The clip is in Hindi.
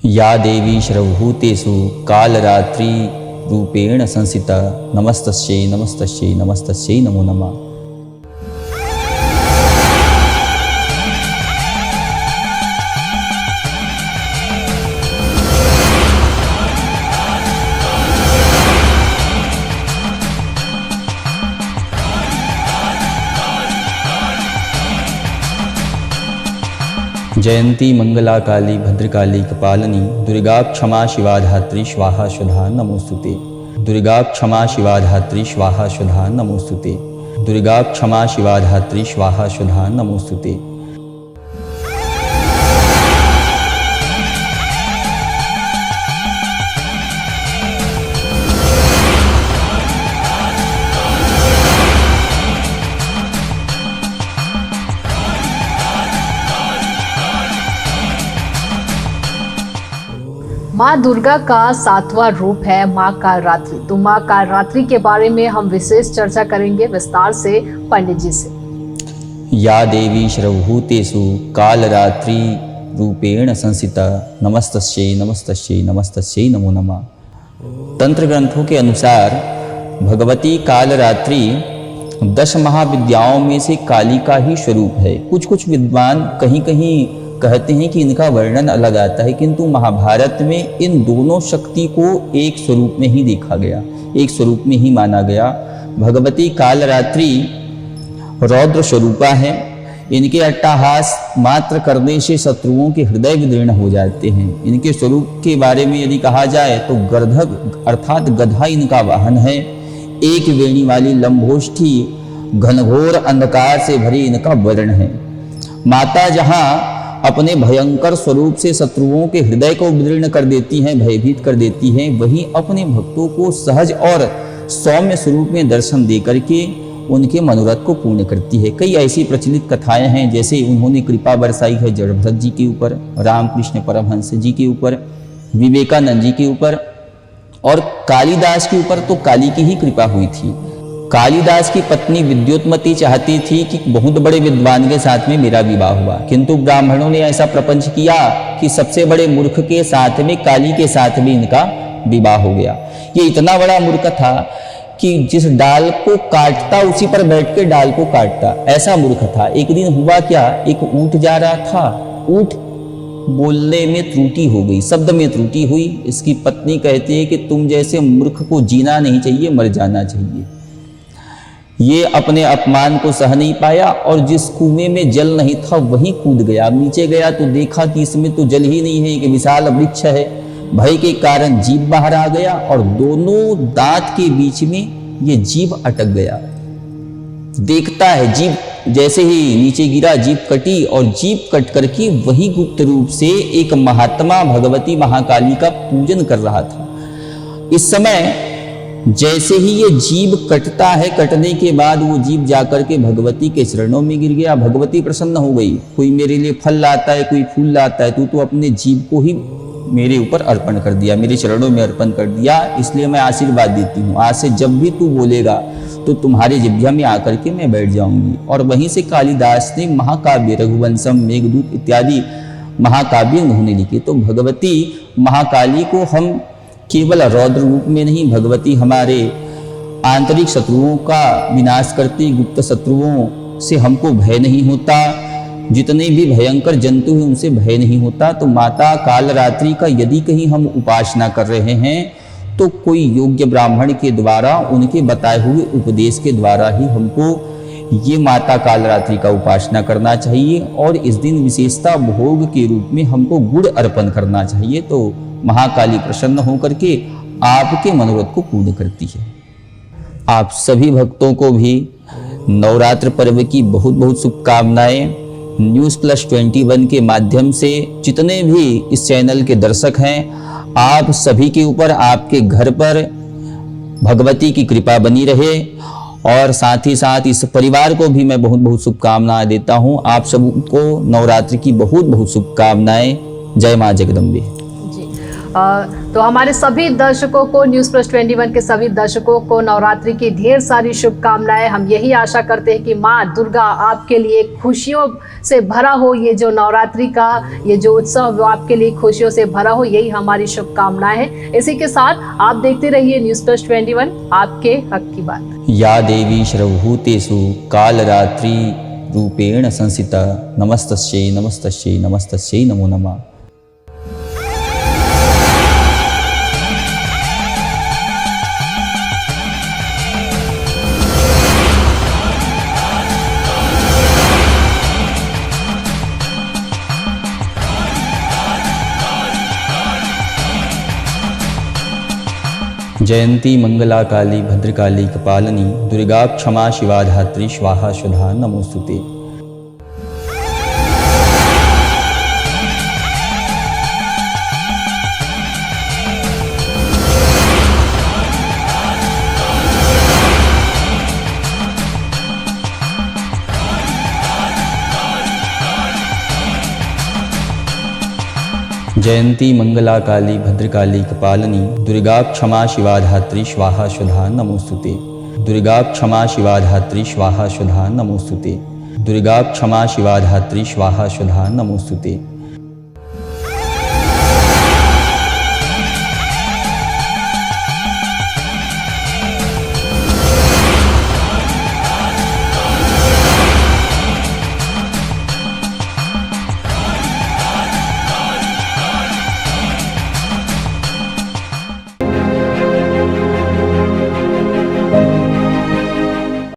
या देवी सर्वभूतेषु कालरात्रि रूपेण संस्थिता नमस्तस्यै नमस्तस्यै नमस्तस्यै नमो नमः। जयंती मंगला काली भद्रकाली कपालिनी दुर्गा क्षमा शिवा धात्री स्वाहा स्वधा नमोस्तुते। दुर्गा क्षमा शिवा धात्री स्वाहा स्वधा नमोस्तुते। दुर्गा क्षमा शिवा धात्री स्वाहा स्वधा नमोस्तुते। माँ दुर्गा का 7वां रूप है माँ कालरात्रि। तो माँ कालरात्रि के बारे में हम विशेष चर्चा करेंगे विस्तार से पंडित जी से। या देवी सर्वभूतेषु कालरात्रि रूपेण संस्थिता नमस्तस्यै नमस्तस्यै नमस्तस्यै नमो नमः। तंत्र ग्रंथों के अनुसार भगवती कालरात्रि 10 महाविद्याओं में से काली का ही स्वरूप है। कुछ विद्वान कहीं कहीं कहते हैं कि इनका वर्णन अलग आता है, किंतु महाभारत में इन दोनों शक्ति को एक स्वरूप में ही देखा गया, एक स्वरूप में ही माना गया। भगवती कालरात्रि रौद्र स्वरूपा है। इनके अट्टहास मात्र करने से शत्रुओं के हृदय विदीर्ण हो जाते हैं। इनके स्वरूप के बारे में यदि कहा जाए तो गर्धभ अर्थात गधा इनका वाहन है। एक वेणी वाली लंबोष्ठी घनघोर अंधकार से भरी इनका वर्ण है। माता जहाँ अपने भयंकर स्वरूप से शत्रुओं के हृदय को विदीर्ण कर देती हैं, भयभीत कर देती हैं, वहीं अपने भक्तों को सहज और सौम्य स्वरूप में दर्शन दे करके उनके मनोरथ को पूर्ण करती है। कई ऐसी प्रचलित कथाएं हैं, जैसे उन्होंने कृपा बरसाई है जड़भरत जी के ऊपर, रामकृष्ण परमहंस जी के ऊपर, विवेकानंद जी के ऊपर और कालिदास के ऊपर तो काली की ही कृपा हुई थी। कालिदास की पत्नी विद्युतमती चाहती थी कि बहुत बड़े विद्वान के साथ में मेरा विवाह हुआ, किंतु ब्राह्मणों ने ऐसा प्रपंच किया कि सबसे बड़े मूर्ख के साथ में काली के साथ भी इनका विवाह हो गया। ये इतना बड़ा मूर्ख था कि जिस डाल को काटता उसी पर बैठ के डाल को काटता, ऐसा मूर्ख था। एक दिन हुआ क्या, एक ऊंट जा रहा था, ऊंट बोलने में त्रुटि हो गई, शब्द में त्रुटि हुई। इसकी पत्नी कहती है कि तुम जैसे मूर्ख को जीना नहीं चाहिए, मर जाना चाहिए। ये अपने अपमान को सह नहीं पाया और जिस कुएं में जल नहीं था वहीं कूद गया। नीचे गया तो देखा कि इसमें तो जल ही नहीं है, एक विशाल वृक्ष है। भय के कारण जीभ बाहर आ गया और दोनों दांत के बीच में ये जीभ अटक गया। देखता है जीभ जैसे ही नीचे गिरा, जीभ कटी और जीभ कट करके वही गुप्त रूप से एक महात्मा भगवती महाकाली का पूजन कर रहा था। इस समय जैसे ही ये जीभ कटता है, कटने के बाद वो जीभ जाकर के भगवती के चरणों में गिर गया। भगवती प्रसन्न हो गई। कोई मेरे लिए फल लाता है, कोई फूल लाता है, तू तो अपने जीभ को ही मेरे ऊपर अर्पण कर दिया, मेरे चरणों में अर्पण कर दिया, इसलिए मैं आशीर्वाद देती हूँ। आज से जब भी तू बोलेगा तो तुम्हारे जिह्वा में आकर के मैं बैठ जाऊंगी। और वहीं से कालिदास ने महाकाव्य रघुवंशम, मेघदूत इत्यादि महाकाव्य उन्होंने लिखे। तो भगवती महाकाली को हम केवल रौद्र रूप में नहीं, भगवती हमारे आंतरिक शत्रुओं का विनाश करती। गुप्त शत्रुओं से हमको भय नहीं होता, जितने भी भयंकर जंतु हैं उनसे भय नहीं होता। तो माता कालरात्रि का यदि कहीं हम उपासना कर रहे हैं तो कोई योग्य ब्राह्मण के द्वारा, उनके बताए हुए उपदेश के द्वारा ही हमको ये माता कालरात्रि का उपासना करना चाहिए। और इस दिन विशेषता भोग के रूप में हमको गुड़ अर्पण करना चाहिए। तो महाकाली प्रसन्न होकर के आपके मनोरथ को पूर्ण करती है। आप सभी भक्तों को भी नवरात्र पर्व की बहुत बहुत शुभकामनाएं। News+21 के माध्यम से जितने भी इस चैनल के दर्शक हैं, आप सभी के ऊपर, आपके घर पर भगवती की कृपा बनी रहे और साथ ही साथ इस परिवार को भी मैं बहुत बहुत शुभकामनाएं देता हूं। आप सबको नवरात्रि की बहुत बहुत शुभकामनाएं। जय मां जगदम्बे। तो हमारे सभी दर्शकों को, न्यूज़ प्लस 21 के सभी दर्शकों को नवरात्रि की ढेर सारी शुभकामनाएं। हम यही आशा करते हैं कि माँ दुर्गा आपके लिए खुशियों से भरा हो, ये जो नवरात्रि का ये जो उत्सव वो आपके लिए खुशियों से भरा हो, यही हमारी शुभकामनाएं हैं। इसी के साथ आप देखते रहिए न्यूज़ प्लस 21, आपके हक की बात। या देवी सर्वभूतेषु कालरात्रि रूपेण संस्थिता नमस्तस्यै नमस्तस्यै नमस्तस्यै नमो नमः। जयंती मंगला काली भद्रकाली कपालिनी दुर्गा क्षमा शिवा धात्री स्वाहा स्वधा नमोस्तुते। जयंती मंगला काली भद्रकाली कपालिनी दुर्गा क्षमा शिवा धात्री स्वाहा स्वधा नमोस्तुते। दुर्गा क्षमा शिवा धात्री स्वाहा स्वधा नमोस्तुते। दुर्गा क्षमा शिवा धात्री स्वाहा स्वधा नमोस्तुते।